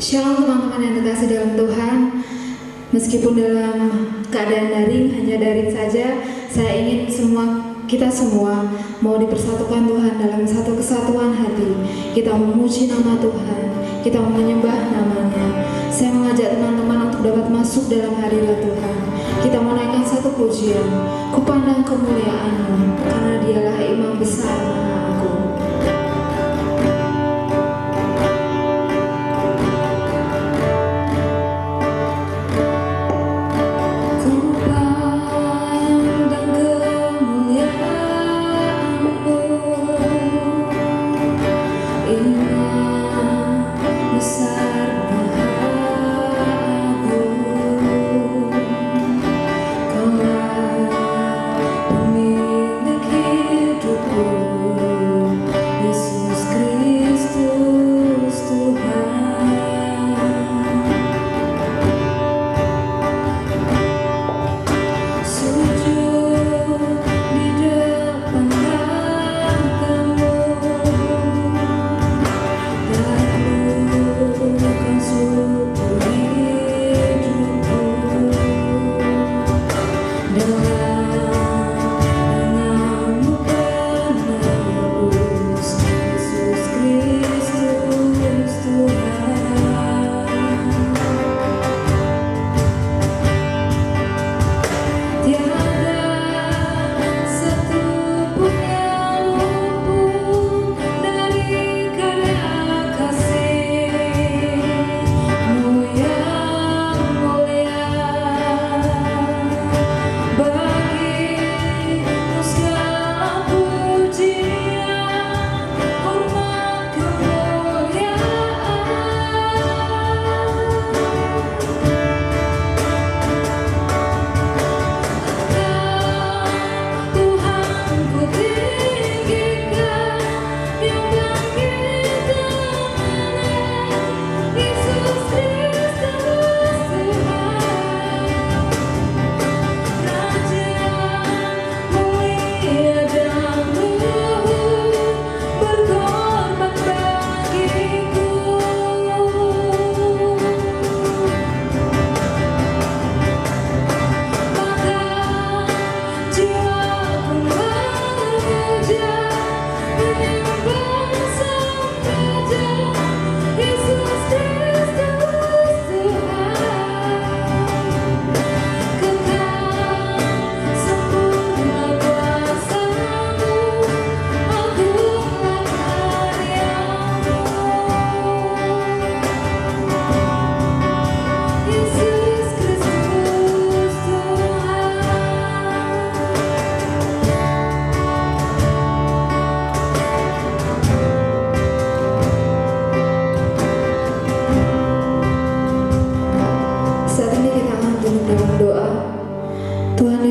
Shalom teman-teman yang terkasih dalam Tuhan. Meskipun dalam keadaan daring, hanya daring saja, saya ingin kita semua mau dipersatukan Tuhan dalam satu kesatuan hati. Kita memuji nama Tuhan, kita menyembah namanya. Saya mengajak teman-teman untuk dapat masuk dalam hadirat Tuhan. Kita menaikkan satu pujian, kupandang kemuliaan-Mu, karena Dialah Imam besar Maha Agung.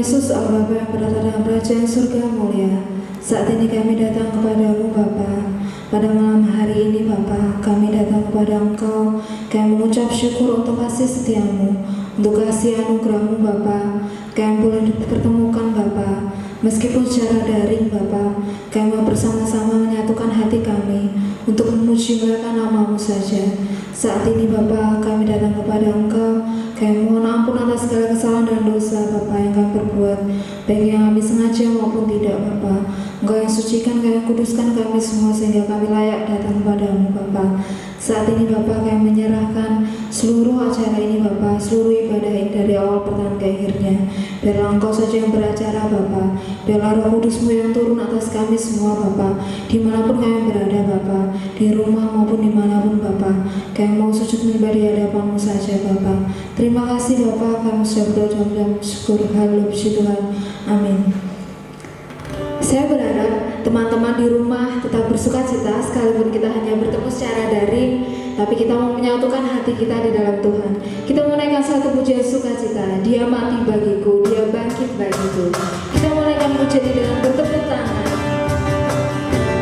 Yesus, Allah Bapa yang berada dalam kerajaan surga mulia, saat ini kami datang kepada-Mu Bapa. Pada malam hari ini Bapa, kami datang kepada Engkau. Kami mengucap syukur untuk kasih setia-Mu, untuk kasih anugerah-Mu Bapa. Kami boleh dipertemukan Bapa, meskipun secara daring Bapa. Kami mau bersama-sama menyatukan hati kami untuk memuji muliakan nama-Mu saja. Saat ini Bapa, kami datang kepada Engkau. Kami mohon ampun atas segala kesalahan dan dosa Bapa yang kami perbuat, baik yang kami sengaja maupun tidak Bapa. Engkau yang sucikan, Kau yang kuduskan kami semua sehingga kami layak datang kepada-Mu Bapa. Saat ini Bapa, kami menyerahkan seluruh acara ini Bapa, seluruh ibadah ini dari awal pertengahan ke akhirnya. Biarlah Engkau saja yang beracara Bapa. Biarlah Roh Kudus-Mu yang turun atas kami semua Bapa, dimanapun kami berada Bapa, di rumah maupun dimanapun Bapa. Kami mau sujud menyembah di hadapan-Mu saja Bapa. Terima kasih Bapa, kami sudah berdoa dan syukur. Haleluya puji Tuhan. Amin. Saya berharap teman-teman di rumah tetap bersukacita sekalipun kita hanya bertemu secara daring, tapi kita mau menyatukan hati kita di dalam Tuhan. Kita mau naikkan satu pujian sukacita. Dia mati bagiku, Dia bangkit bagiku. Kita mau naikkan pujian ini dengan bertepuk tangan. Dia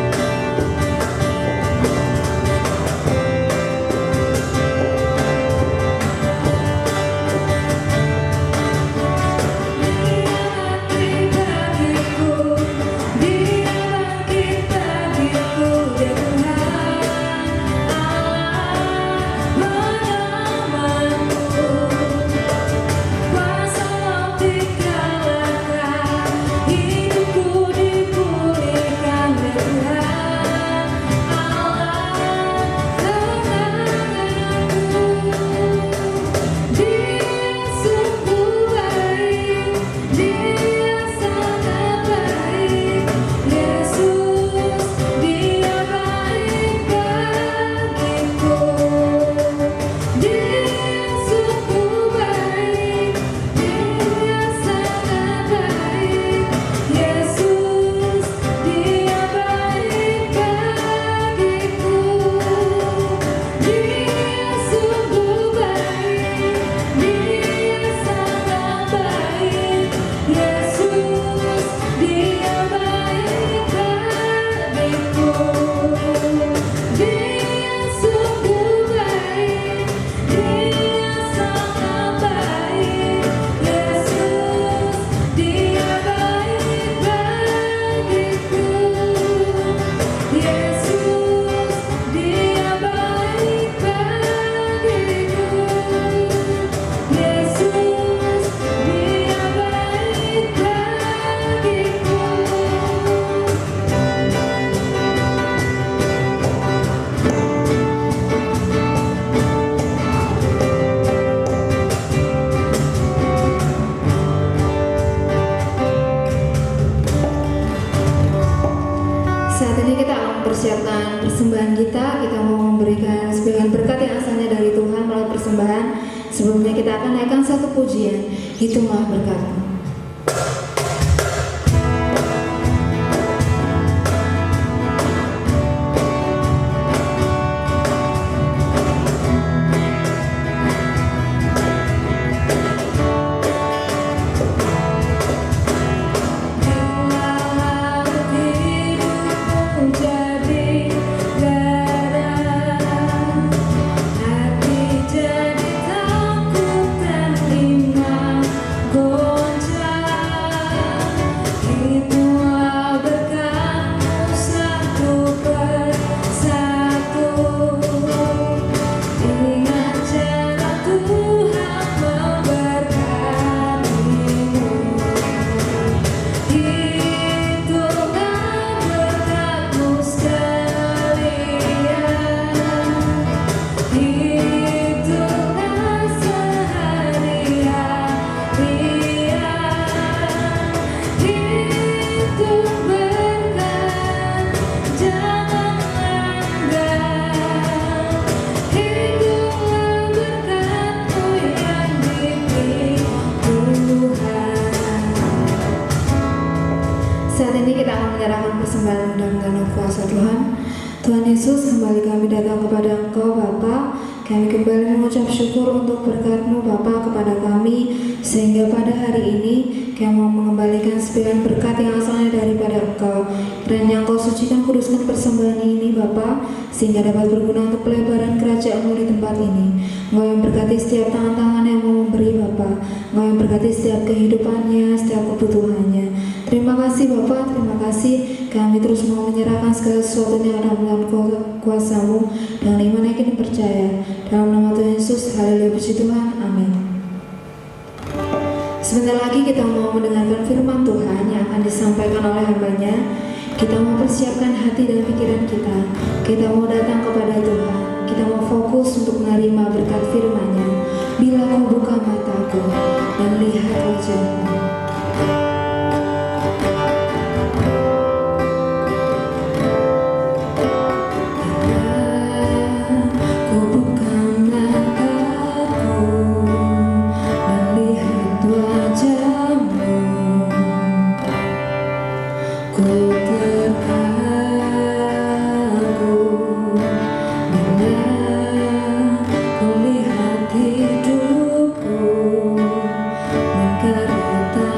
asalnya dari Tuhan melalui persembahan. Sebelumnya kita akan naikkan satu pujian, Hitunglah Berkat-Mu. Saat ini kita akan menyerahkan persembahan dan dalam kuasa Tuhan. Tuhan Yesus, kembali kami datang kepada Engkau Bapa. Kami kembali mengucap syukur untuk berkat-Mu Bapa kepada kami, sehingga pada hari ini kami mau mengembalikan sembilan berkat yang asalnya daripada Engkau. Kiranya Engkau sucikan, kuduskan persembahan ini Bapa, sehingga dapat berguna untuk pelebaran kerajaan-Mu di tempat ini. Engkau yang berkati setiap tangan-tangan yang mau memberi Bapa. Engkau yang berkati setiap kehidupannya, setiap kebutuhannya. Terima kasih Bapa, terima kasih. Kami terus mau menyerahkan segala sesuatu yang ada dalam kuasa-Mu dengan iman yakin percaya. Dalam nama Tuhan Yesus, haleluya, puji Tuhan, amin. Sebentar lagi kita mau mendengarkan firman Tuhan yang akan disampaikan oleh hamba-Nya. Kita mau persiapkan hati dan pikiran kita. Kita mau datang kepada Tuhan. Kita mau fokus untuk menerima berkat firman-Nya. Bila kau buka mataku dan lihat wajah-Mu. Hidupku, menggerakkan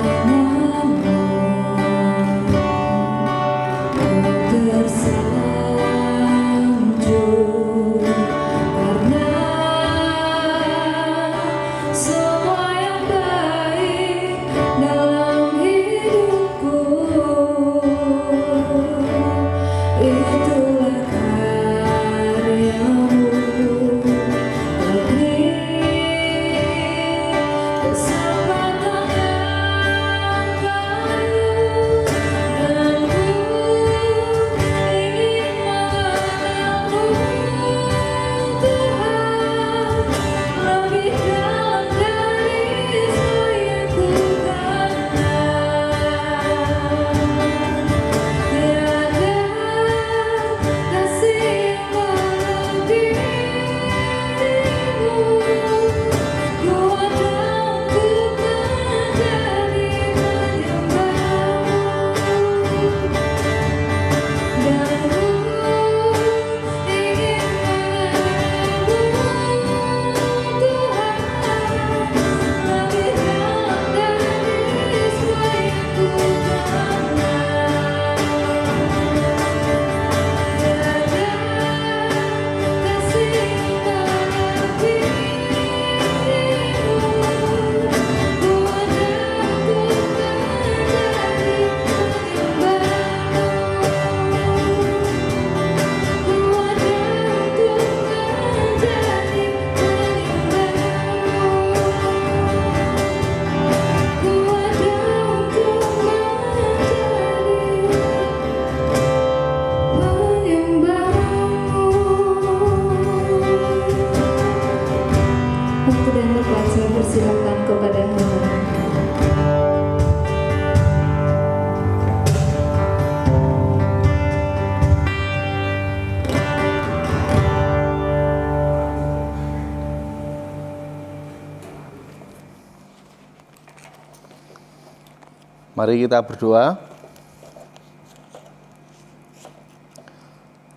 Mari kita berdoa.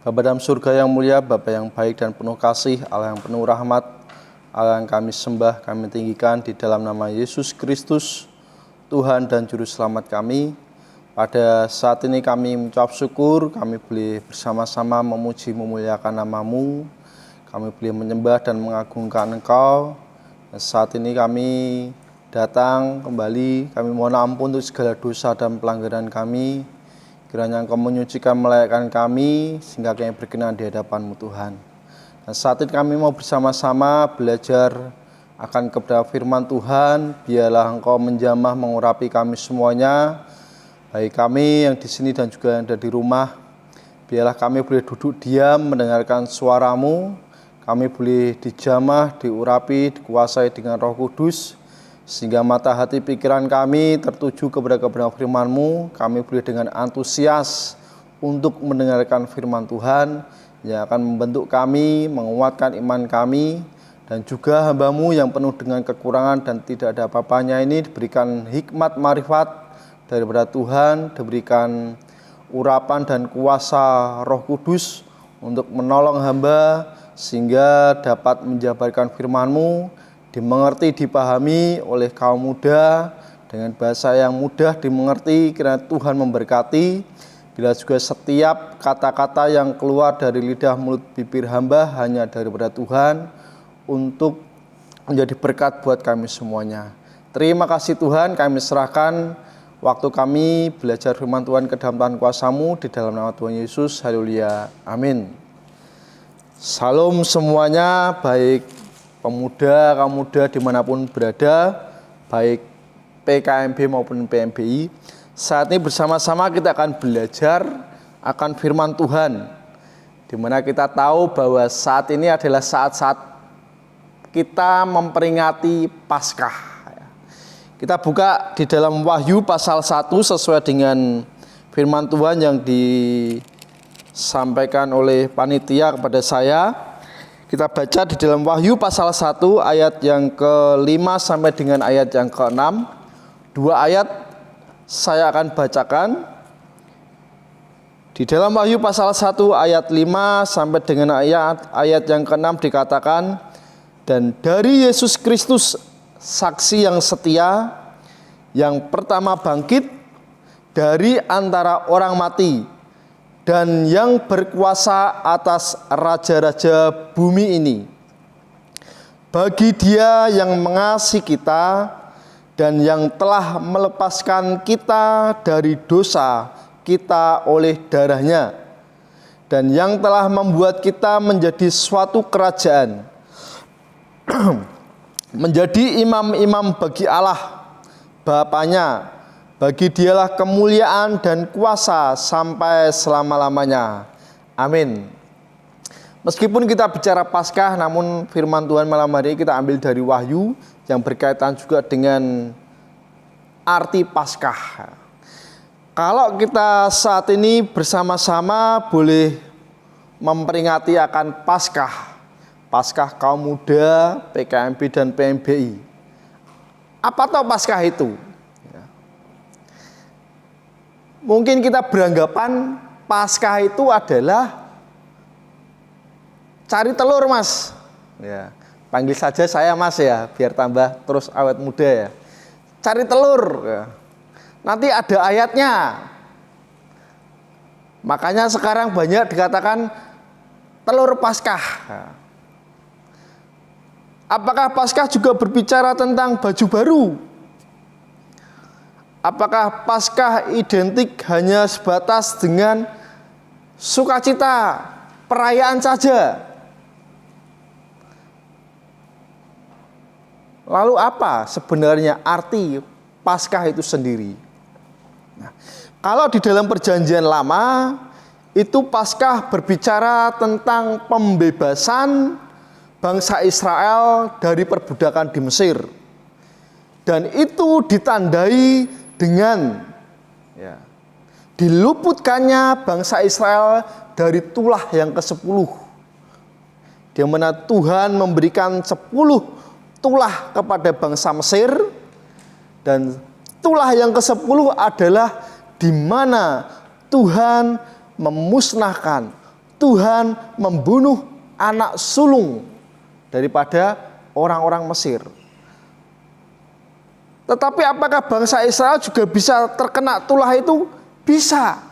Bapa dalam surga yang mulia, Bapa yang baik dan penuh kasih, Allah yang penuh rahmat, Allah yang kami sembah, kami tinggikan di dalam nama Yesus Kristus, Tuhan dan Juru Selamat kami. Pada saat ini kami mengucap syukur, kami boleh bersama-sama memuji memuliakan nama-Mu, kami boleh menyembah dan mengagungkan Engkau. Dan saat ini kami datang kembali, kami mohon ampun untuk segala dosa dan pelanggaran kami. Kiranya Engkau menyucikan melayakkan kami, sehingga kami berkenan di hadapan-Mu Tuhan. Dan saat ini kami mau bersama-sama belajar akan kebenaran firman Tuhan. Biarlah Engkau menjamah mengurapi kami semuanya, baik kami yang di sini dan juga yang ada di rumah. Biarlah kami boleh duduk diam mendengarkan suara-Mu. Kami boleh dijamah, diurapi, dikuasai dengan Roh Kudus, sehingga mata hati pikiran kami tertuju kepada kebenaran firman-Mu. Kami boleh dengan antusias untuk mendengarkan firman Tuhan yang akan membentuk kami, menguatkan iman kami, dan juga hamba-Mu yang penuh dengan kekurangan dan tidak ada apa-apanya ini diberikan hikmat marifat daripada Tuhan, diberikan urapan dan kuasa Roh Kudus untuk menolong hamba sehingga dapat menjabarkan firman-Mu, dimengerti, dipahami oleh kaum muda dengan bahasa yang mudah dimengerti. Kiranya Tuhan memberkati, bila juga setiap kata-kata yang keluar dari lidah mulut bibir hamba hanya daripada Tuhan untuk menjadi berkat buat kami semuanya. Terima kasih Tuhan, kami serahkan waktu kami belajar firman Tuhan ke dalam tangan kuasa-Mu di dalam nama Tuhan Yesus. Haleluya. Amin. Salam semuanya, baik pemuda, kaum muda dimanapun berada, baik PKMB maupun PMBI. Saat ini bersama-sama kita akan belajar akan firman Tuhan, di mana kita tahu bahwa saat ini adalah saat-saat kita memperingati Paskah. Kita buka di dalam Wahyu pasal 1 sesuai dengan firman Tuhan yang disampaikan oleh panitia kepada saya. Kita baca di dalam Wahyu pasal 1 ayat yang ke-5 sampai dengan ayat yang ke-6. 2 ayat saya akan bacakan. Di dalam Wahyu pasal 1 ayat 5 sampai dengan ayat yang ke-6 dikatakan, dan dari Yesus Kristus saksi yang setia, yang pertama bangkit dari antara orang mati, dan yang berkuasa atas raja-raja bumi ini. Bagi Dia yang mengasihi kita dan yang telah melepaskan kita dari dosa kita oleh darah-Nya, dan yang telah membuat kita menjadi suatu kerajaan, menjadi imam-imam bagi Allah Bapanya. Bagi Dialah kemuliaan dan kuasa sampai selama-lamanya. Amin. Meskipun kita bicara Paskah, namun firman Tuhan malam hari ini kita ambil dari Wahyu yang berkaitan juga dengan arti Paskah. Kalau kita saat ini bersama-sama boleh memperingati akan Paskah, Paskah kaum muda, PKMB dan PMBI. Apa tahu Paskah itu? Mungkin kita beranggapan Paskah itu adalah cari telur, Mas. Ya, panggil saja saya Mas ya, biar tambah terus awet muda ya. Cari telur. Ya. Nanti ada ayatnya. Makanya sekarang banyak dikatakan telur Paskah. Ya. Apakah Paskah juga berbicara tentang baju baru? Apakah Paskah identik hanya sebatas dengan sukacita, perayaan saja? Lalu apa sebenarnya arti Paskah itu sendiri? Nah, kalau di dalam Perjanjian Lama, itu Paskah berbicara tentang pembebasan bangsa Israel dari perbudakan di Mesir. Dan itu ditandai dengan diluputkannya bangsa Israel dari tulah yang ke-10, di mana Tuhan memberikan 10 tulah kepada bangsa Mesir, dan Itulah yang ke-10 adalah di mana Tuhan memusnahkan, Tuhan membunuh anak sulung daripada orang-orang Mesir. Tetapi apakah bangsa Israel juga bisa terkena tulah itu? Bisa.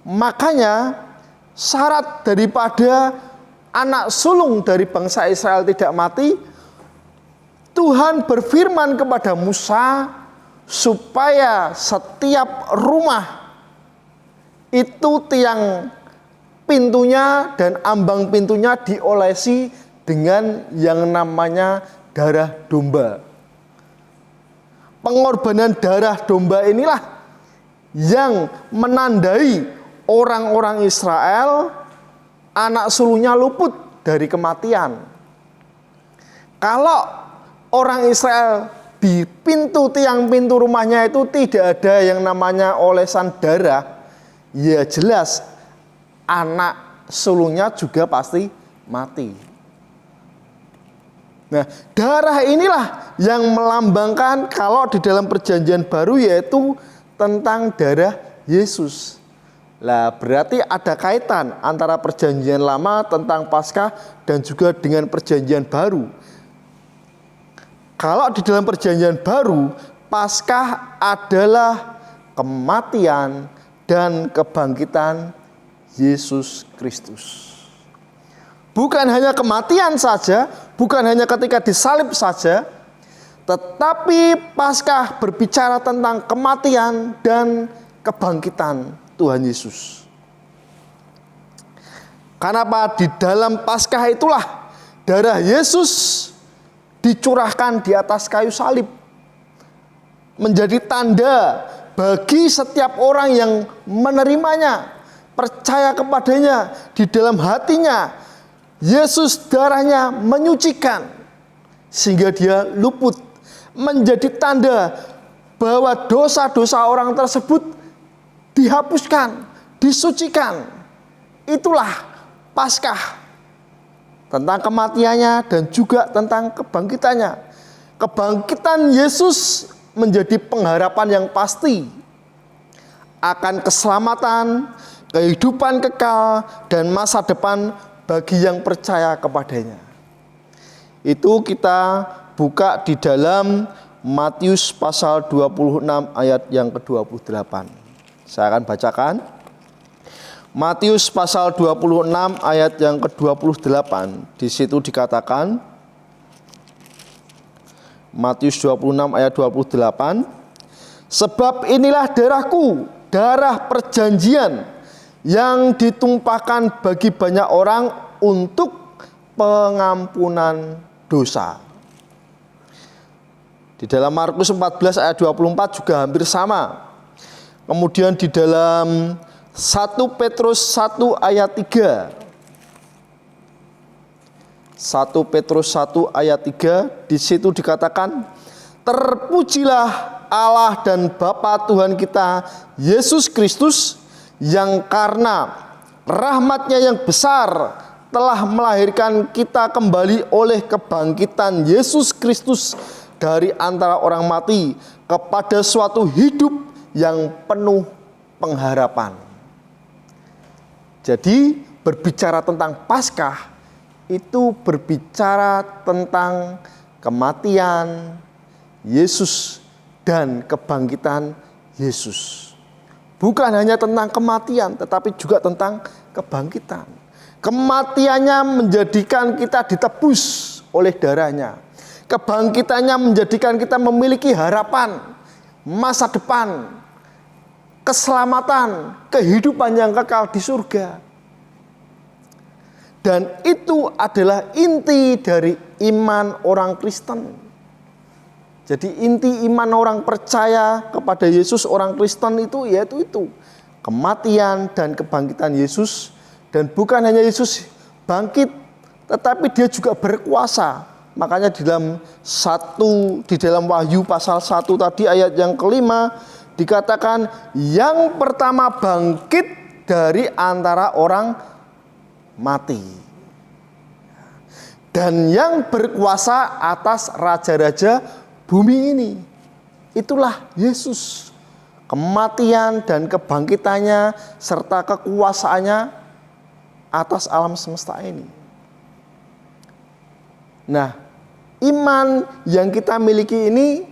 Makanya syarat daripada anak sulung dari bangsa Israel tidak mati, Tuhan berfirman kepada Musa supaya setiap rumah itu tiang pintunya dan ambang pintunya diolesi dengan yang namanya darah domba. Pengorbanan darah domba inilah yang menandai orang-orang Israel anak sulungnya luput dari kematian. Kalau orang Israel di pintu tiang pintu rumahnya itu tidak ada yang namanya olesan darah, ya jelas anak sulungnya juga pasti mati. Nah, darah inilah yang melambangkan kalau di dalam perjanjian baru yaitu tentang darah Yesus. Lah, berarti ada kaitan antara perjanjian lama tentang Paskah dan juga dengan perjanjian baru. Kalau di dalam perjanjian baru, Paskah adalah kematian dan kebangkitan Yesus Kristus. Bukan hanya kematian saja, bukan hanya ketika disalib saja, tetapi Paskah berbicara tentang kematian dan kebangkitan Tuhan Yesus. Kenapa? Di dalam Paskah itulah darah Yesus dicurahkan di atas kayu salib, menjadi tanda bagi setiap orang yang menerimanya, percaya kepadanya di dalam hatinya. Yesus darahnya menyucikan sehingga dia luput, menjadi tanda bahwa dosa-dosa orang tersebut dihapuskan, disucikan. Itulah Paskah, tentang kematiannya dan juga tentang kebangkitannya. Kebangkitan Yesus menjadi pengharapan yang pasti akan keselamatan, kehidupan kekal, dan masa depan bagi yang percaya kepadanya. Itu kita buka di dalam Matius pasal 26 ayat yang ke-28. Saya akan bacakan. Matius pasal 26 ayat yang ke-28. Di situ dikatakan, Matius 26 ayat 28, sebab inilah darahku, darah perjanjian yang ditumpahkan bagi banyak orang untuk pengampunan dosa. Di dalam Markus 14 ayat 24 juga hampir sama. Kemudian di dalam 1 Petrus 1 ayat 3. 1 Petrus 1 ayat 3, di situ dikatakan, terpujilah Allah dan Bapa Tuhan kita Yesus Kristus, yang karena rahmat-Nya yang besar telah melahirkan kita kembali oleh kebangkitan Yesus Kristus dari antara orang mati kepada suatu hidup yang penuh pengharapan. Jadi berbicara tentang Paskah itu berbicara tentang kematian Yesus dan kebangkitan Yesus. Bukan hanya tentang kematian, tetapi juga tentang kebangkitan. Kematiannya menjadikan kita ditebus oleh darahnya. Kebangkitannya menjadikan kita memiliki harapan, masa depan, keselamatan, kehidupan yang kekal di surga. Dan itu adalah inti dari iman orang Kristen. Jadi inti iman orang percaya kepada Yesus, orang Kristen itu yaitu itu. Kematian dan kebangkitan Yesus. Dan bukan hanya Yesus bangkit, tetapi dia juga berkuasa. Makanya di dalam Wahyu pasal 1 tadi ayat yang kelima dikatakan yang pertama bangkit dari antara orang mati. Dan yang berkuasa atas raja-raja bumi ini. Itulah Yesus. Kematian dan kebangkitannya serta kekuasaannya atas alam semesta ini. Nah, iman yang kita miliki ini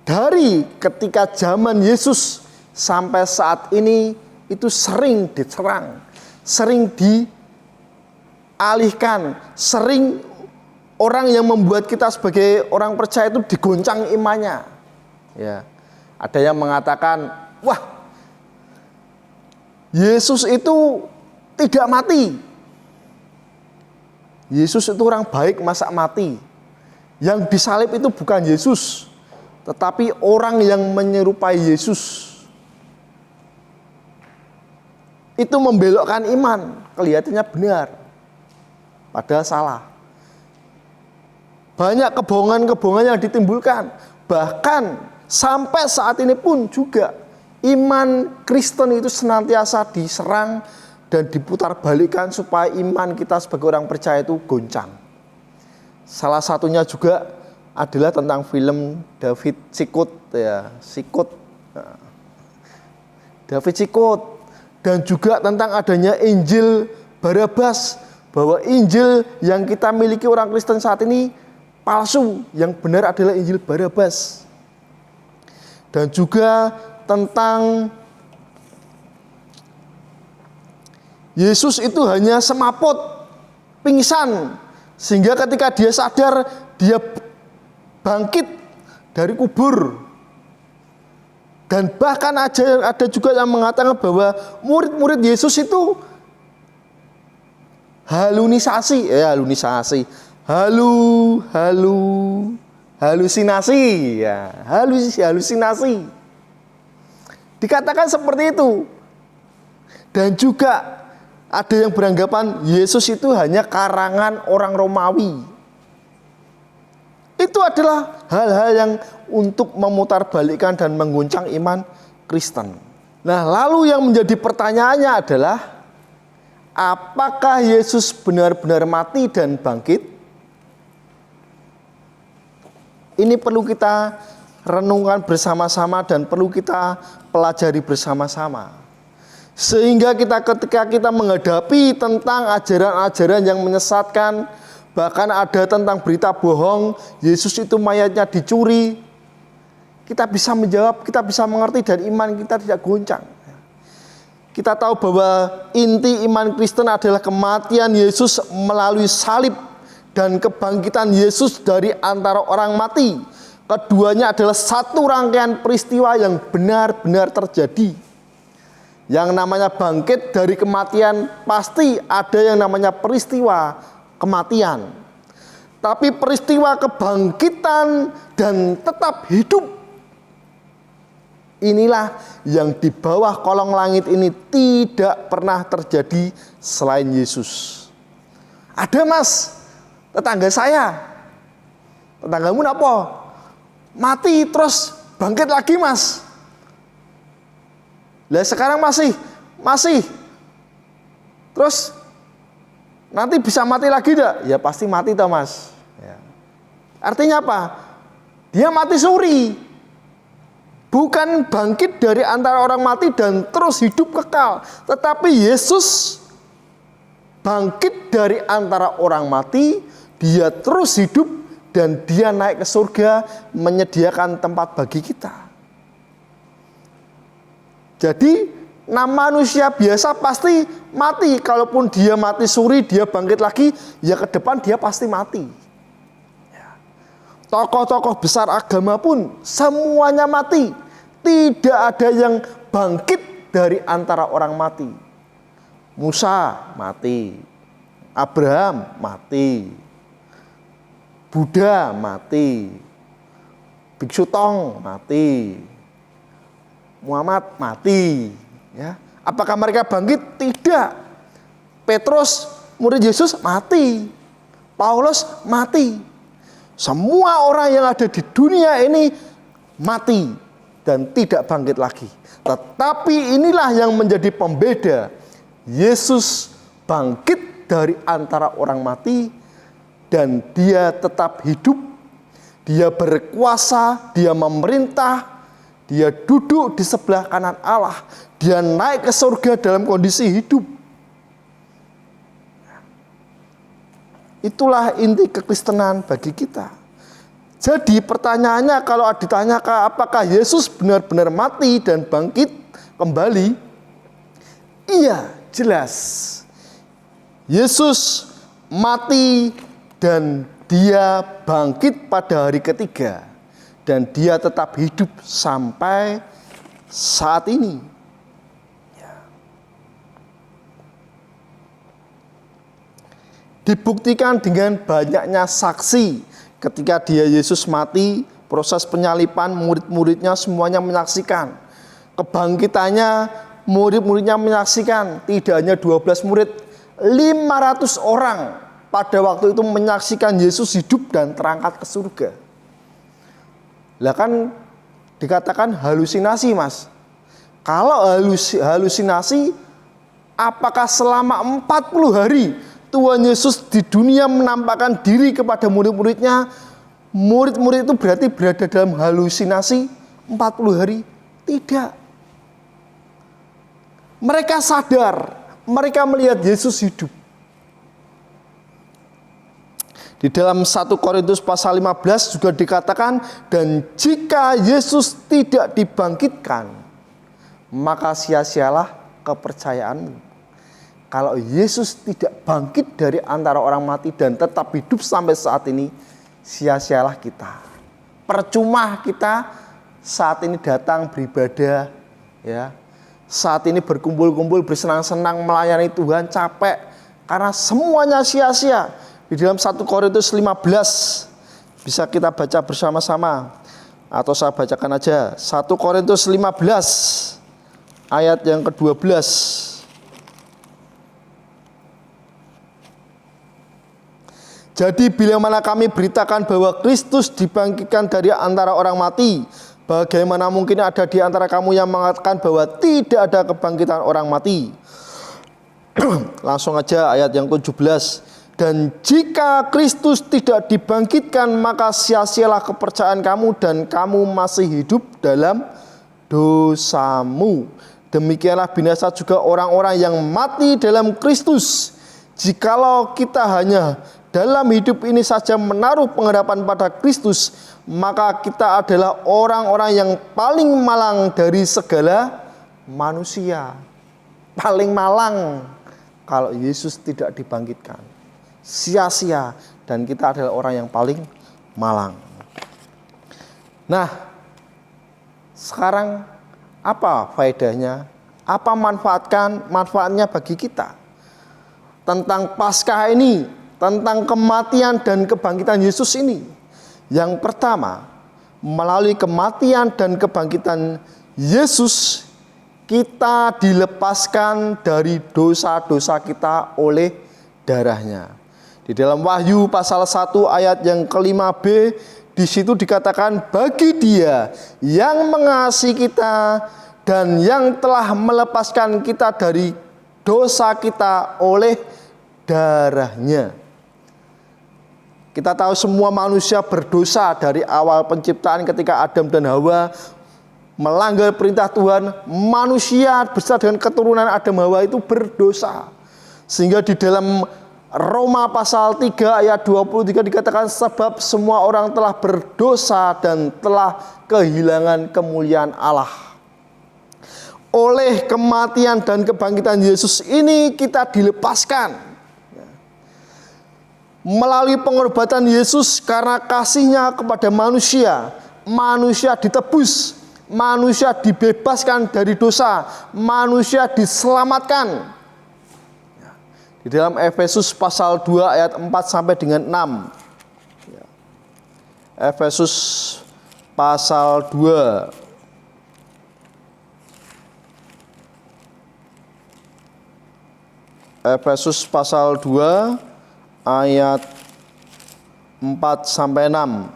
dari ketika zaman Yesus sampai saat ini itu sering diserang, sering dialihkan, sering orang yang membuat kita sebagai orang percaya itu digoncang imannya. Ya. Ada yang mengatakan, wah, Yesus itu tidak mati. Yesus itu orang baik, masa mati? Yang disalib itu bukan Yesus, tetapi orang yang menyerupai Yesus. Itu membelokkan iman, kelihatannya benar, padahal salah. Banyak kebohongan-kebohongan yang ditimbulkan. Bahkan sampai saat ini pun juga iman Kristen itu senantiasa diserang dan diputar balikan supaya iman kita sebagai orang percaya itu goncang. Salah satunya juga adalah tentang film David Sikut, ya, Sikut. David Sikut, dan juga tentang adanya Injil Barabas, bahwa Injil yang kita miliki orang Kristen saat ini palsu, yang benar adalah Injil Barabas. Dan juga tentang Yesus itu hanya semaput, pingsan, sehingga ketika dia sadar, dia bangkit dari kubur. Dan bahkan ada juga yang mengatakan bahwa murid-murid Yesus itu halusinasi, ya, halusinasi. Dikatakan seperti itu. Dan juga ada yang beranggapan Yesus itu hanya karangan orang Romawi. Itu adalah hal-hal yang untuk memutarbalikkan dan mengguncang iman Kristen. Nah, lalu yang menjadi pertanyaannya adalah, apakah Yesus benar-benar mati dan bangkit? Ini perlu kita renungkan bersama-sama dan perlu kita pelajari bersama-sama. Sehingga ketika kita menghadapi tentang ajaran-ajaran yang menyesatkan, bahkan ada tentang berita bohong, Yesus itu mayatnya dicuri, kita bisa menjawab, kita bisa mengerti dan iman kita tidak goncang. Kita tahu bahwa inti iman Kristen adalah kematian Yesus melalui salib dan kebangkitan Yesus dari antara orang mati. Keduanya adalah satu rangkaian peristiwa yang benar-benar terjadi. Yang namanya bangkit dari kematian, pasti ada yang namanya peristiwa kematian. Tapi peristiwa kebangkitan dan tetap hidup, inilah yang di bawah kolong langit ini tidak pernah terjadi selain Yesus. Ada, Mas, tetangga saya. Tetanggamu apa? Mati terus bangkit lagi, Mas. Lah sekarang masih. Terus nanti bisa mati lagi enggak? Ya pasti mati toh, Mas. Ya. Artinya apa? Dia mati suri. Bukan bangkit dari antara orang mati dan terus hidup kekal. Tetapi Yesus bangkit dari antara orang mati, dia terus hidup dan dia naik ke surga menyediakan tempat bagi kita. Jadi manusia biasa pasti mati. Kalaupun dia mati suri, dia bangkit lagi, ya ke depan dia pasti mati. Tokoh-tokoh besar agama pun semuanya mati. Tidak ada yang bangkit dari antara orang mati. Musa mati, Abraham mati, Buddha mati, Biksu Tong mati, Muhammad mati, ya. Apakah mereka bangkit? Tidak. Petrus, murid Yesus, mati. Paulus mati. Semua orang yang ada di dunia ini mati dan tidak bangkit lagi. Tetapi inilah yang menjadi pembeda. Yesus bangkit dari antara orang mati dan dia tetap hidup Dia berkuasa, dia memerintah, dia duduk di sebelah kanan Allah, dia naik ke surga dalam kondisi hidup. Itulah inti kekristenan bagi kita. Jadi pertanyaannya, kalau ditanyakan apakah Yesus benar-benar mati dan bangkit kembali? Iya, jelas. Yesus mati dan dia bangkit pada hari ketiga. Dan dia tetap hidup sampai saat ini. Dibuktikan dengan banyaknya saksi. Ketika dia Yesus mati, proses penyalipan, murid-muridnya semuanya menyaksikan. Kebangkitannya, murid-muridnya menyaksikan. Tidak hanya 12 murid, 500 orang pada waktu itu menyaksikan Yesus hidup dan terangkat ke surga. Lah kan dikatakan halusinasi, Mas. Kalau halusinasi, apakah selama 40 hari Tuhan Yesus di dunia menampakkan diri kepada murid-muridnya? Murid-murid itu berarti berada dalam halusinasi 40 hari? Tidak. Mereka sadar, mereka melihat Yesus hidup. Di dalam 1 Korintus pasal 15 juga dikatakan, dan jika Yesus tidak dibangkitkan, maka sia-sialah kepercayaanmu. Kalau Yesus tidak bangkit dari antara orang mati dan tetap hidup sampai saat ini, sia-sialah kita. Percuma kita saat ini datang beribadah, ya. Saat ini berkumpul-kumpul, bersenang-senang melayani Tuhan, capek karena semuanya sia-sia. Di dalam 1 Korintus 15 bisa kita baca bersama-sama atau saya bacakan aja. 1 Korintus 15 ayat yang ke-12. Jadi bila mana kami beritakan bahwa Kristus dibangkitkan dari antara orang mati, bagaimana mungkin ada di antara kamu yang mengatakan bahwa tidak ada kebangkitan orang mati? Langsung aja ayat yang ke-17. Dan jika Kristus tidak dibangkitkan, maka sia-sialah kepercayaan kamu dan kamu masih hidup dalam dosamu. Demikianlah binasa juga orang-orang yang mati dalam Kristus. Jikalau kita hanya dalam hidup ini saja menaruh pengharapan pada Kristus, maka kita adalah orang-orang yang paling malang dari segala manusia. Paling malang kalau Yesus tidak dibangkitkan. Sia-sia, dan kita adalah orang yang paling malang. Nah, sekarang apa faedahnya? Apa manfaatnya bagi kita? Tentang Paskah ini, tentang kematian dan kebangkitan Yesus ini. Yang pertama, melalui kematian dan kebangkitan Yesus, kita dilepaskan dari dosa-dosa kita oleh darahnya. Di dalam Wahyu pasal 1 ayat yang ke-5b, di situ dikatakan, bagi Dia yang mengasihi kita dan yang telah melepaskan kita dari dosa kita oleh darahnya. Kita tahu semua manusia berdosa dari awal penciptaan ketika Adam dan Hawa melanggar perintah Tuhan. Manusia beserta dengan keturunan Adam Hawa itu berdosa. Sehingga di dalam Roma pasal 3 ayat 23 dikatakan, sebab semua orang telah berdosa dan telah kehilangan kemuliaan Allah. Oleh kematian dan kebangkitan Yesus ini kita dilepaskan. Melalui pengorbanan Yesus karena kasih-Nya kepada manusia, manusia ditebus, manusia dibebaskan dari dosa, manusia diselamatkan. Di dalam Efesus pasal 2 ayat 4 sampai dengan 6. Efesus pasal 2 Efesus pasal 2 ayat 4 sampai 6.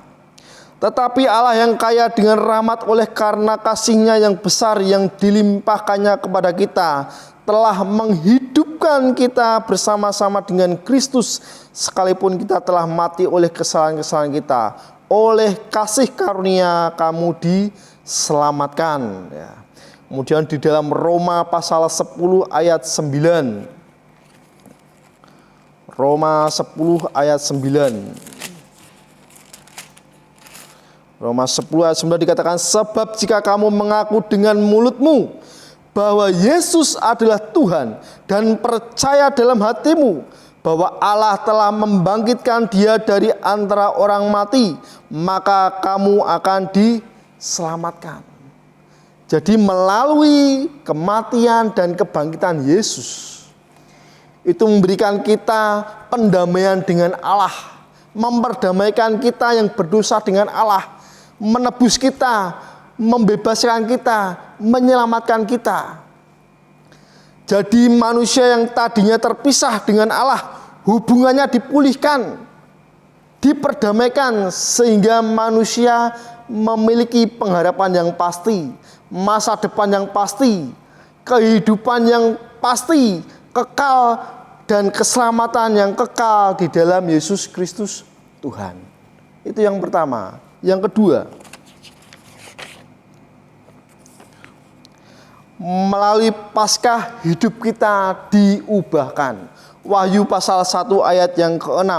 Tetapi Allah yang kaya dengan rahmat oleh karena kasih-Nya yang besar yang dilimpahkannya kepada kita, telah menghidupkan kita bersama-sama dengan Kristus, sekalipun kita telah mati oleh kesalahan-kesalahan kita. oleh kasih karunia kamu diselamatkan. Ya. Kemudian di dalam Roma pasal 10 ayat 9. Roma 10 ayat 9. Roma 10 ayat 9 dikatakan, sebab jika kamu mengaku dengan mulutmu bahwa Yesus adalah Tuhan dan percaya dalam hatimu bahwa Allah telah membangkitkan Dia dari antara orang mati, maka kamu akan diselamatkan. Jadi melalui kematian dan kebangkitan Yesus, itu memberikan kita pendamaian dengan Allah, memperdamaikan kita yang berdosa dengan Allah, menebus kita, membebaskan kita, menyelamatkan kita. Jadi manusia yang tadinya terpisah dengan Allah, hubungannya dipulihkan, diperdamaikan, sehingga manusia memiliki pengharapan yang pasti, masa depan yang pasti, kehidupan yang pasti, kekal, dan keselamatan yang kekal di dalam Yesus Kristus Tuhan. Itu yang pertama. Yang kedua, melalui Paskah hidup kita diubahkan. Wahyu pasal 1 ayat yang ke-6.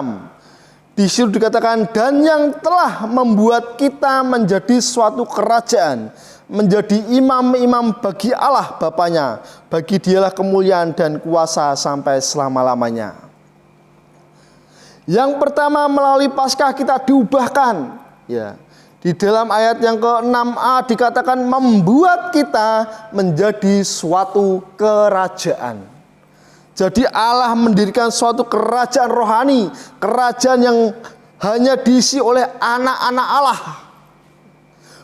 Di situ dikatakan, dan yang telah membuat kita menjadi suatu kerajaan, menjadi imam-imam bagi Allah Bapanya, bagi Dialah kemuliaan dan kuasa sampai selama-lamanya. Yang pertama, melalui Paskah kita diubahkan. Ya, di dalam ayat yang ke-6a dikatakan membuat kita menjadi suatu kerajaan. Jadi Allah mendirikan suatu kerajaan rohani, kerajaan yang hanya diisi oleh anak-anak Allah,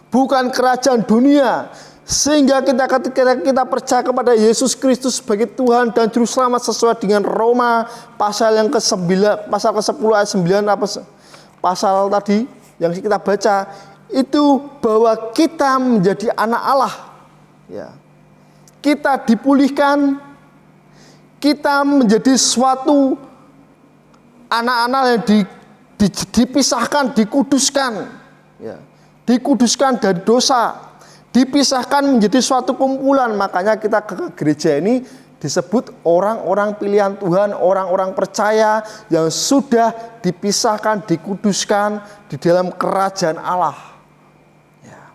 bukan kerajaan dunia. Sehingga ketika kita percaya kepada Yesus Kristus sebagai Tuhan dan Juru Selamat sesuai dengan Roma pasal yang ke-9, pasal ke-10 ayat 9, pasal tadi yang kita baca, itu bahwa kita menjadi anak Allah. Ya. Kita dipulihkan, kita menjadi suatu anak-anak yang dipisahkan, dikuduskan. Ya. Dikuduskan dari dosa, dipisahkan menjadi suatu kumpulan. Makanya kita ke gereja ini disebut orang-orang pilihan Tuhan, orang-orang percaya yang sudah dipisahkan, dikuduskan di dalam kerajaan Allah. Ya.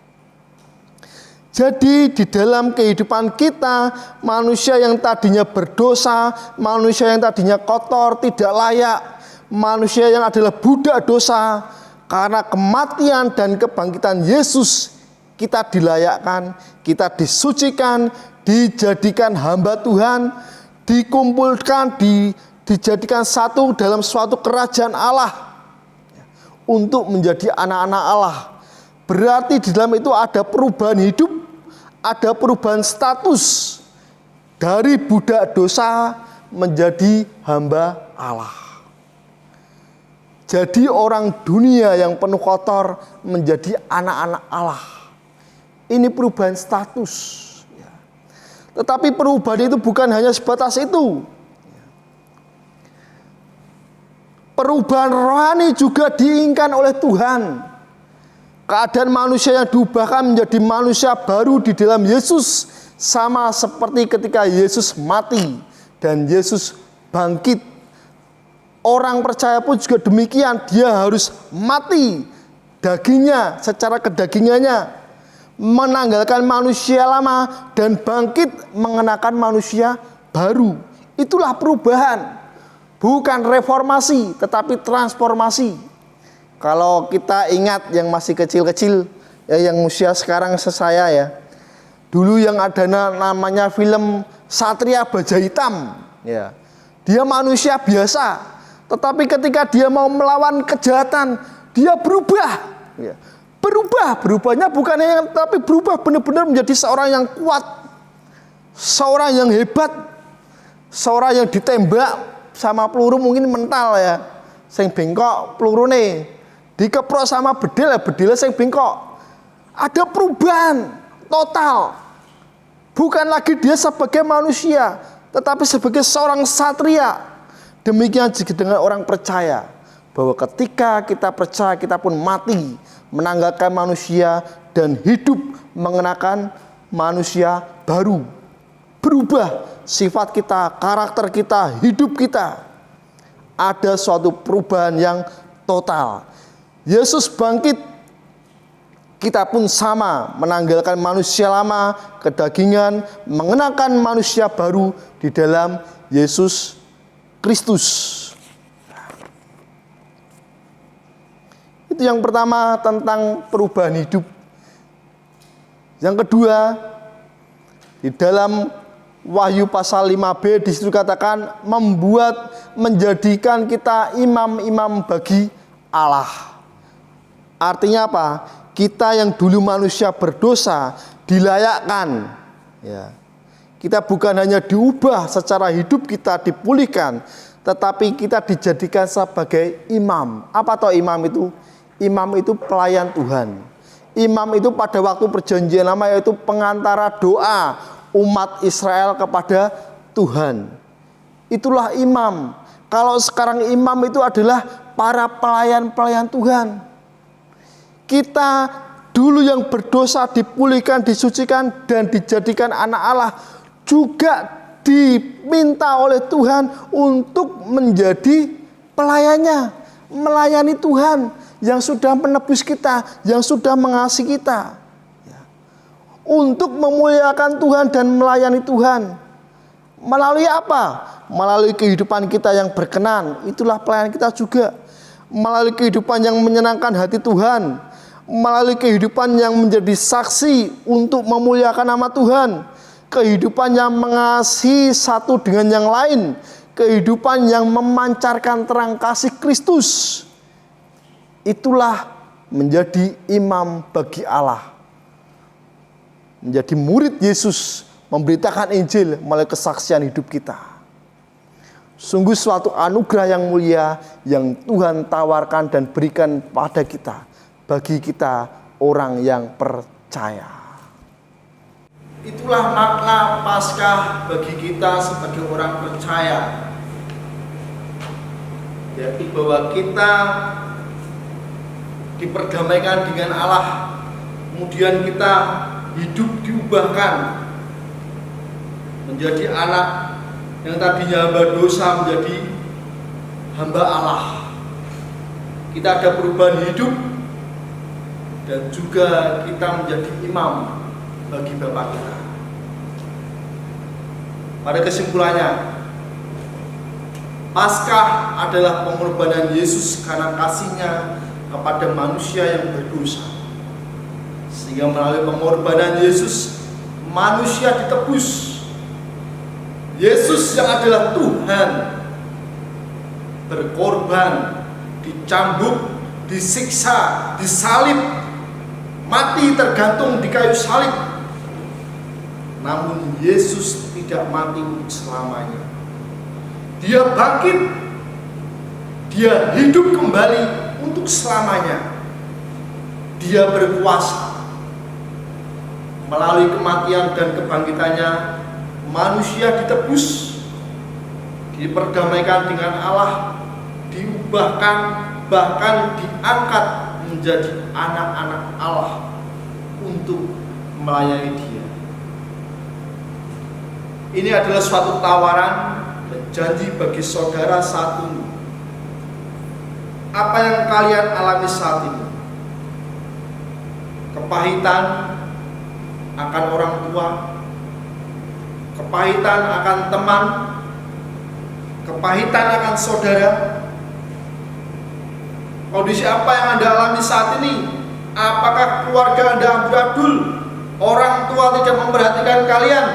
Jadi di dalam kehidupan kita, manusia yang tadinya berdosa, manusia yang tadinya kotor, tidak layak, manusia yang adalah budak dosa, karena kematian dan kebangkitan Yesus, kita dilayakkan, kita disucikan, dijadikan hamba Tuhan, dikumpulkan, dijadikan satu dalam suatu kerajaan Allah untuk menjadi anak-anak Allah. Berarti di dalam itu ada perubahan hidup, ada perubahan status dari budak dosa menjadi hamba Allah. Jadi orang dunia yang penuh kotor menjadi anak-anak Allah. Ini perubahan status. Tetapi perubahan itu bukan hanya sebatas itu. Perubahan rohani juga diinginkan oleh Tuhan. Keadaan manusia yang diubahkan menjadi manusia baru di dalam Yesus, sama seperti ketika Yesus mati dan Yesus bangkit. Orang percaya pun juga demikian, dia harus mati dagingnya secara kedagingannya, menanggalkan manusia lama dan bangkit mengenakan manusia baru. Itulah perubahan, bukan reformasi tetapi transformasi. Kalau kita ingat yang masih kecil-kecil, ya, yang usia sekarang sesaya ya, dulu yang ada namanya film Satria Baja Hitam, ya, dia manusia biasa, tetapi ketika dia mau melawan kejahatan, dia berubah, ya. Berubahnya bukan yang, tapi berubah benar-benar menjadi seorang yang kuat, seorang yang hebat, seorang yang ditembak sama peluru mungkin mental ya, sing bengkok pelurune, dikeprok sama bedil ya bedilnya sing bengkok. Ada perubahan total, bukan lagi dia sebagai manusia, tetapi sebagai seorang satria. Demikian juga dengan orang percaya, bahwa ketika kita percaya, kita pun mati menanggalkan manusia dan hidup mengenakan manusia baru. Berubah sifat kita, karakter kita, hidup kita. Ada suatu perubahan yang total. Yesus bangkit, kita pun sama, menanggalkan manusia lama, kedagingan, mengenakan manusia baru di dalam Yesus Kristus. Itu yang pertama tentang perubahan hidup. Yang kedua, di dalam Wahyu pasal 5b disitu katakan menjadikan kita imam-imam bagi Allah. Artinya apa? Kita yang dulu manusia berdosa dilayakkan. Ya. Kita bukan hanya diubah secara hidup kita dipulihkan, tetapi kita dijadikan sebagai imam. Apa toh imam itu? Imam itu pelayan Tuhan. Imam itu pada waktu perjanjian lama yaitu pengantara doa umat Israel kepada Tuhan. Itulah imam. Kalau sekarang imam itu adalah para pelayan-pelayan Tuhan. Kita dulu yang berdosa dipulihkan, disucikan, dan dijadikan anak Allah, juga diminta oleh Tuhan untuk menjadi pelayannya, melayani Tuhan yang sudah menebus kita, yang sudah mengasihi kita. Untuk memuliakan Tuhan dan melayani Tuhan. Melalui apa? Melalui kehidupan kita yang berkenan. Itulah pelayanan kita juga. Melalui kehidupan yang menyenangkan hati Tuhan. Melalui kehidupan yang menjadi saksi untuk memuliakan nama Tuhan. Kehidupan yang mengasihi satu dengan yang lain. Kehidupan yang memancarkan terang kasih Kristus. Itulah menjadi imam bagi Allah. Menjadi murid Yesus, memberitakan Injil melalui kesaksian hidup kita. Sungguh suatu anugerah yang mulia yang Tuhan tawarkan dan berikan pada kita, bagi kita orang yang percaya. Itulah makna Paskah bagi kita sebagai orang percaya, yaitu bahwa kita diperdamaikan dengan Allah, kemudian kita hidup diubahkan menjadi anak yang tadinya hamba dosa menjadi hamba Allah. Kita ada perubahan hidup dan juga kita menjadi imam bagi Bapa kita. Pada kesimpulannya, Paskah adalah pengorbanan Yesus karena kasih-Nya kepada manusia yang berdosa. Sehingga melalui pengorbanan Yesus, manusia ditebus. Yesus yang adalah Tuhan berkorban, dicambuk, disiksa, disalib, mati tergantung di kayu salib. Namun Yesus tidak mati untuk selamanya. Dia bangkit, dia hidup kembali untuk selamanya. Dia berkuasa. Melalui kematian dan kebangkitannya, manusia ditebus, diperdamaikan dengan Allah, diubahkan, bahkan diangkat menjadi anak-anak Allah untuk melayani Dia. Ini adalah suatu tawaran dan janji bagi saudara saat ini. Apa yang kalian alami saat ini? Kepahitan akan orang tua, kepahitan akan teman, kepahitan akan saudara. Kondisi apa yang Anda alami saat ini? Apakah keluarga Anda amburadul? Orang tua tidak memperhatikan kalian?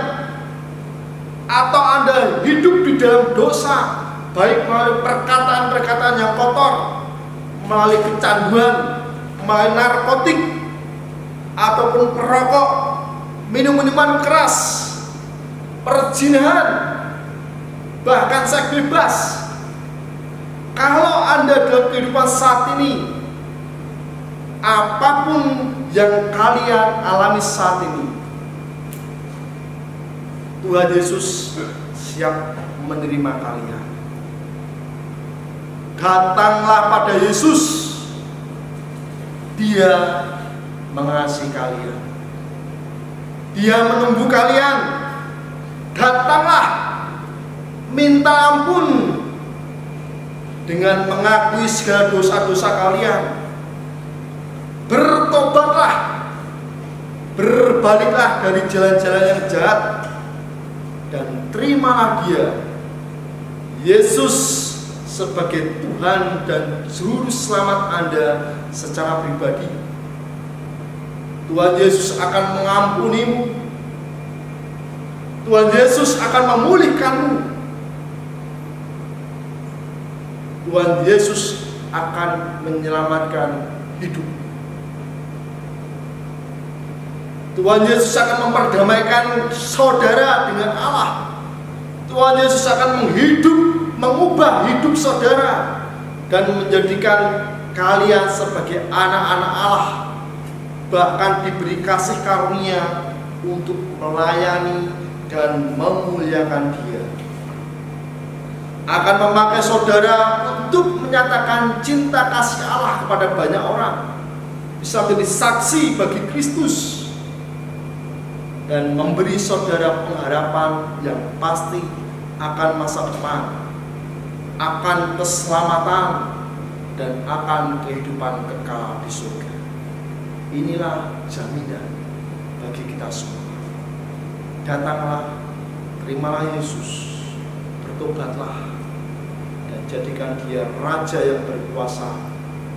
Atau Anda hidup di dalam dosa, baik melalui perkataan-perkataan yang kotor, melalui kecanduan, melalui narkotik, ataupun perokok, minum-minuman keras, perzinahan, bahkan seks bebas. Kalau Anda dalam kehidupan saat ini, apapun yang kalian alami saat ini, Tuhan Yesus siap menerima kalian. Datanglah pada Yesus. Dia mengasihi kalian. Dia menunggu kalian. Datanglah, minta ampun dengan mengakui segala dosa-dosa kalian. Bertobatlah, berbaliklah dari jalan-jalan yang jahat, dan terimalah Dia, Yesus, sebagai Tuhan dan Juru Selamat Anda secara pribadi. Tuhan Yesus akan mengampunimu. Tuhan Yesus akan memulihkanmu. Tuhan Yesus akan menyelamatkan hidup. Tuhan Yesus akan memperdamaikan saudara dengan Allah. Tuhan Yesus akan mengubah hidup saudara dan menjadikan kalian sebagai anak-anak Allah, bahkan diberi kasih karunia untuk melayani dan memuliakan Dia. Akan memakai saudara untuk menyatakan cinta kasih Allah kepada banyak orang, bisa menjadi saksi bagi Kristus, dan memberi saudara pengharapan yang pasti akan masa depan, akan keselamatan, dan akan kehidupan kekal di surga. Inilah jaminan bagi kita semua. Datanglah, terimalah Yesus, bertobatlah, dan jadikan Dia Raja yang berkuasa,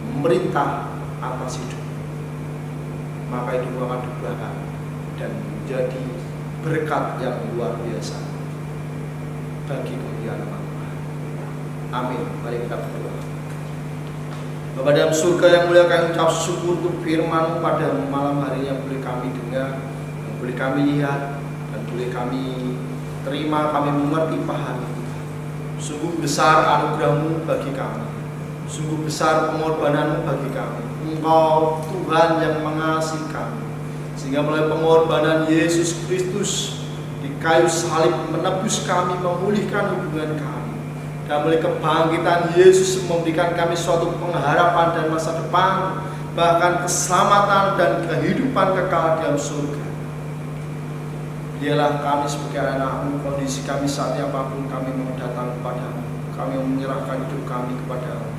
memerintah atas hidup. Maka hidup akan diubahkan dan menjadi berkat yang luar biasa bagi kemuliaan nama Tuhan. Amin. Mari kita berdoa. Bapa dalam surga yang mulia, kami ucap syukur untuk firman-Mu pada malam hari yang boleh kami dengar, yang boleh kami lihat, dan boleh kami terima, kami mengerti, pahami. Sungguh besar anugerah-Mu bagi kami, sungguh besar pengorbanan-Mu bagi kami. Engkau Tuhan yang mengasihi kami, sehingga melalui pengorbanan Yesus Kristus di kayu salib menebus kami, memulihkan hubungan kami, dan melalui kebangkitan Yesus memberikan kami suatu pengharapan dan masa depan, bahkan keselamatan dan kehidupan kekal dalam surga. Biarlah kami sebagai anak-Mu, kondisi kami saat ini apapun, kami mau datang kepada-Mu, kami mau menyerahkan hidup kami kepada-Mu,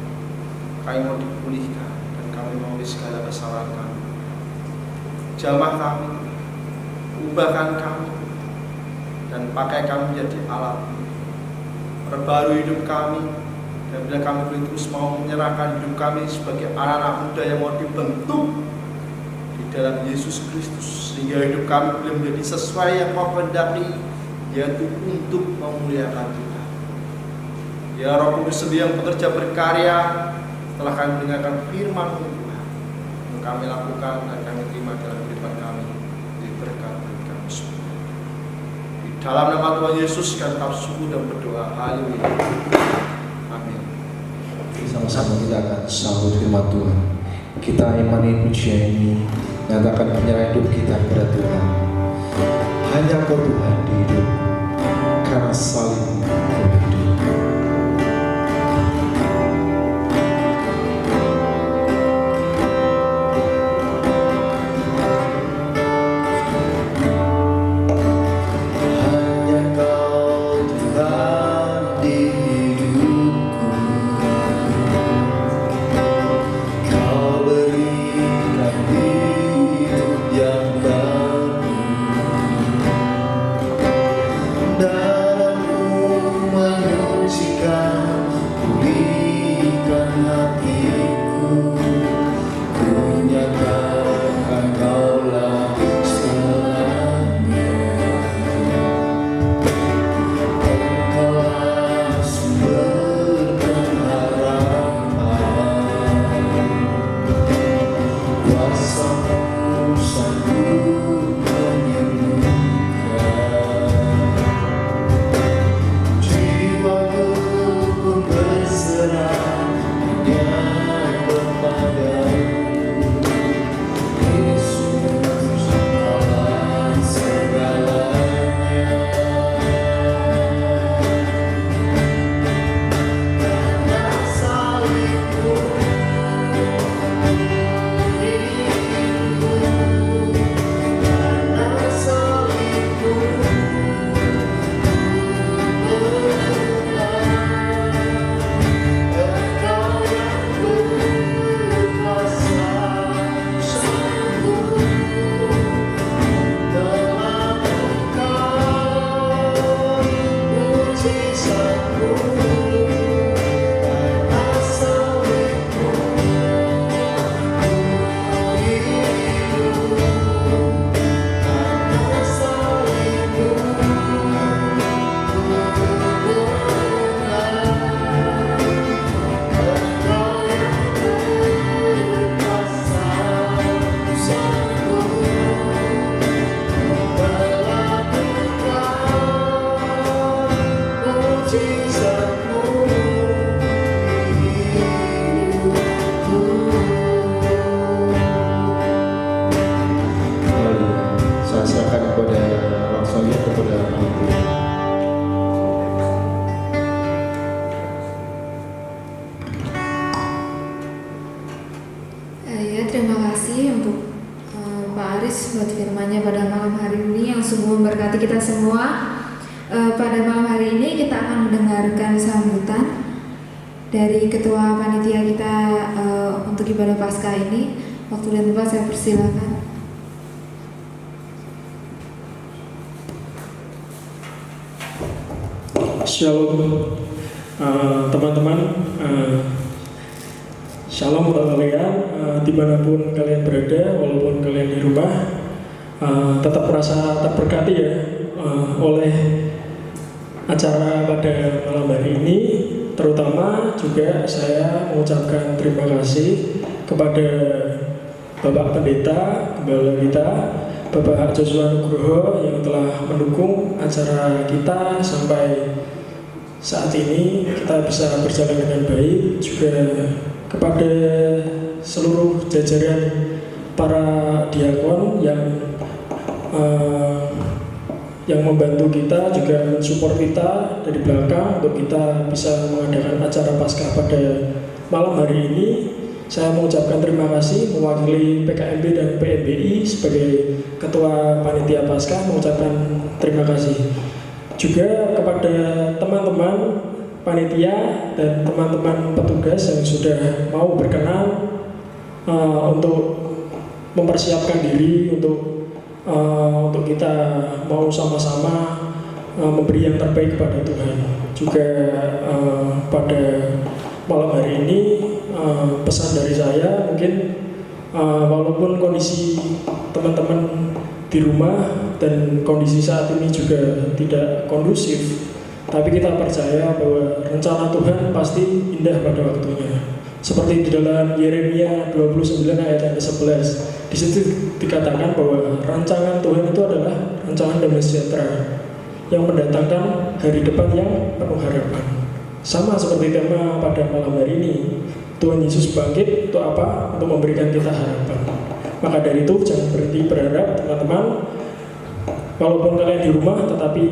kami mau dipulihkan, dan kami mau segala kesalahan kami. Jamah kami, ubahkan kami, dan pakai kami menjadi alat. Perbarui hidup kami, dan bila kami terus mau menyerahkan hidup kami sebagai anak-anak muda yang mau dibentuk di dalam Yesus Kristus, sehingga hidup kami boleh menjadi sesuai yang Kau kehendaki, yaitu untuk memuliakan Tuhan. Ya Roh Kudus sendiri yang bekerja berkarya setelah kami mendengarkan firman-Mu Tuhan, yang kami lakukan dan kami terima dalam kehidupan kami, berkat bagi kami semua. Di dalam nama Tuhan Yesus kami syukur dan berdoa. Haleluya. Amin. Sama-sama kita akan sambut firman Tuhan. Kita imani pujian ini, nyatakan penyerahan hidup kita kepada Tuhan. Hanya Kau Tuhan di hidup, karena salib Kau hidup. Dalam kasih untuk Pak Aris buat firman-Nya pada malam hari ini yang sungguh memberkati kita semua. Pada malam hari ini kita akan mendengarkan sambutan dari Ketua Panitia kita untuk ibadah Paskah ini. Waktu dan tempat saya persilakan. Shalom teman-teman, shalom buat kalian dimanapun kalian berada, walaupun kalian di rumah, tetap merasa terberkati ya oleh acara pada malam hari ini. Terutama juga saya mengucapkan terima kasih kepada Bapak Pendeta, Gembala kita, Bapak Joshua Nugroho yang telah mendukung acara kita sampai saat ini kita bisa berjalan dengan baik. Juga kepada seluruh jajaran para diakon yang membantu kita, juga mensupport kita dari belakang untuk kita bisa mengadakan acara Paskah pada malam hari ini. Saya mengucapkan terima kasih mewakili PKMB dan PMBI sebagai Ketua Panitia Paskah, mengucapkan terima kasih juga kepada teman-teman panitia dan teman-teman petugas yang sudah mau berkenan untuk mempersiapkan diri untuk kita mau sama-sama memberi yang terbaik kepada Tuhan. Juga pada malam hari ini pesan dari saya mungkin walaupun kondisi teman-teman di rumah dan kondisi saat ini juga tidak kondusif, tapi kita percaya bahwa rencana Tuhan pasti indah pada waktunya. Seperti di dalam Yeremia 29 ayat yang ke-11, di situ dikatakan bahwa rancangan Tuhan itu adalah rancangan damai sejahtera yang mendatangkan hari depan yang penuh harapan. Sama seperti tema pada malam hari ini, Tuhan Yesus bangkit untuk apa? Untuk memberikan kita harapan. Maka dari itu jangan berhenti berharap teman-teman. Walaupun kalian di rumah, tetapi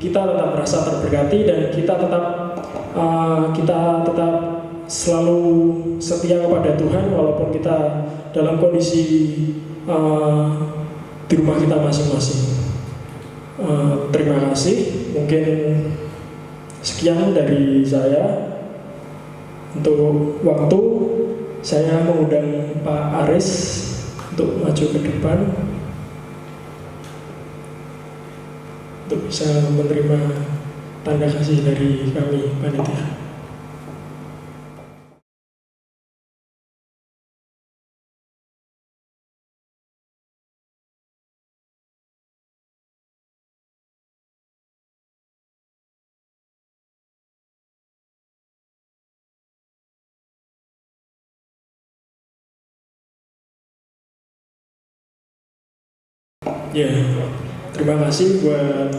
kita tetap merasa terberkati dan kita tetap selalu setia kepada Tuhan walaupun kita dalam kondisi di rumah kita masing-masing. Terima kasih. Mungkin sekian dari saya. Untuk waktu, saya mengundang Pak Aris untuk maju ke depan untuk bisa menerima tanda kasih dari kami panitia. Ya, terima kasih buat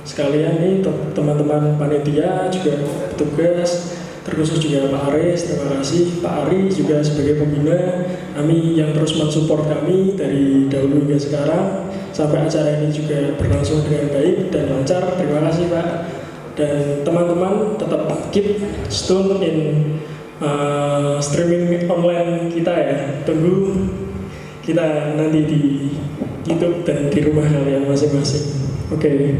sekalian nih teman-teman panitia, juga petugas, terkhusus juga Pak Aris. Terima kasih Pak Ari juga sebagai pembina kami yang terus mensupport kami dari dahulu hingga sekarang sampai acara ini juga berlangsung dengan baik dan lancar. Terima kasih Pak. Dan teman-teman tetap keep tune in streaming online kita ya. Tunggu kita nanti di YouTube dan di rumah kalian masing-masing. Oke.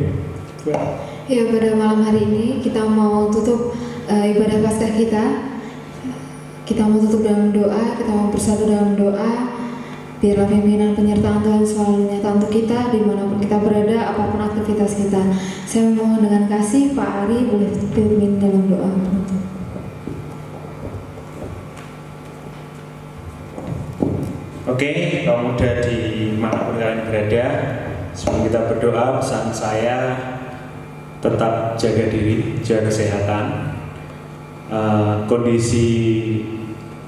Ya, pada malam hari ini kita mau tutup ibadah Paskah kita. Kita mau tutup dalam doa, kita mau bersatu dalam doa. Biarlah pimpinan penyertaan Tuhan selalu nyata untuk kita dimanapun kita berada, apapun aktivitas kita. Saya memohon dengan kasih Pak Ari boleh pimpin dalam doa. Oke, kaum muda di manapun kalian berada, sebelum kita berdoa, pesan saya tetap jaga diri, jaga kesehatan. Kondisi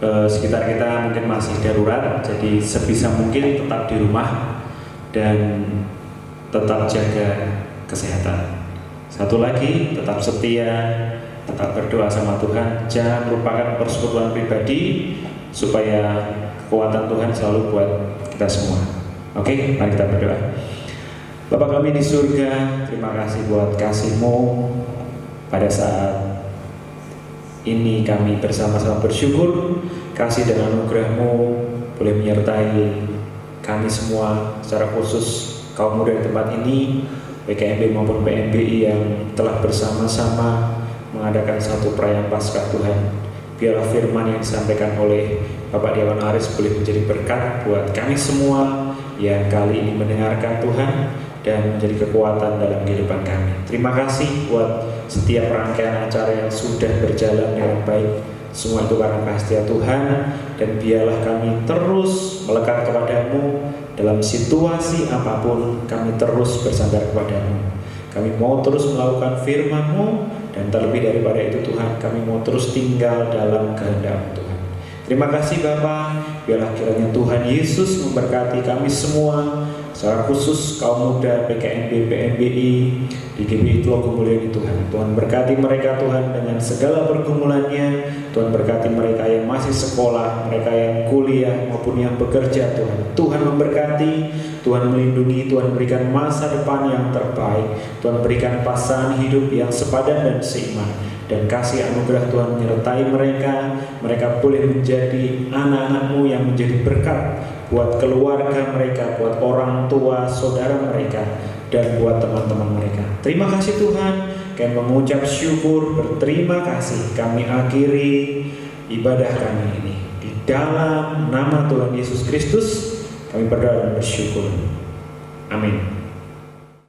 sekitar kita mungkin masih darurat, jadi sebisa mungkin tetap di rumah dan tetap jaga kesehatan. Satu lagi, tetap setia, tetap berdoa sama Tuhan, jangan melupakan persekutuan pribadi supaya kekuatan Tuhan selalu buat kita semua. Oke, mari kita berdoa. Bapa kami di surga, terima kasih buat kasih-Mu. Pada saat ini kami bersama-sama bersyukur kasih dan anugerah-Mu boleh menyertai kami semua, secara khusus kaum muda di tempat ini, PKMB maupun PMBI yang telah bersama-sama mengadakan satu perayaan Paskah Tuhan. Biarlah firman yang disampaikan oleh Bapak Dewan Aris boleh menjadi berkat buat kami semua yang kali ini mendengarkan Tuhan dan menjadi kekuatan dalam kehidupan kami. Terima kasih buat setiap rangkaian acara yang sudah berjalan dengan baik. Semua itu karena kasih Tuhan, dan biarlah kami terus melekat kepadamu dalam situasi apapun. Kami terus bersandar kepadamu. Kami mau terus melakukan firman-Mu, dan terlebih daripada itu Tuhan, kami mau terus tinggal dalam kehendak-Mu Tuhan. Terima kasih Bapa. Biarlah kiranya Tuhan Yesus memberkati kami semua, secara khusus kaum muda PKMB PMBI di GBI Teluk Kemuliaan Tuhan. Tuhan berkati mereka Tuhan dengan segala pergumulannya. Tuhan berkati mereka yang masih sekolah, mereka yang kuliah maupun yang bekerja Tuhan. Tuhan memberkati, Tuhan melindungi, Tuhan berikan masa depan yang terbaik. Tuhan berikan pasangan hidup yang sepadan dan seiman. Dan kasih anugerah Tuhan menyertai mereka. Mereka boleh menjadi anak-anak-Mu yang menjadi berkat buat keluarga mereka, buat orang tua, saudara mereka, dan buat teman-teman mereka. Terima kasih Tuhan. Kami mengucap syukur, berterima kasih. Kami akhiri ibadah kami ini di dalam nama Tuhan Yesus Kristus. Kami berdoa dan bersyukur. Amin.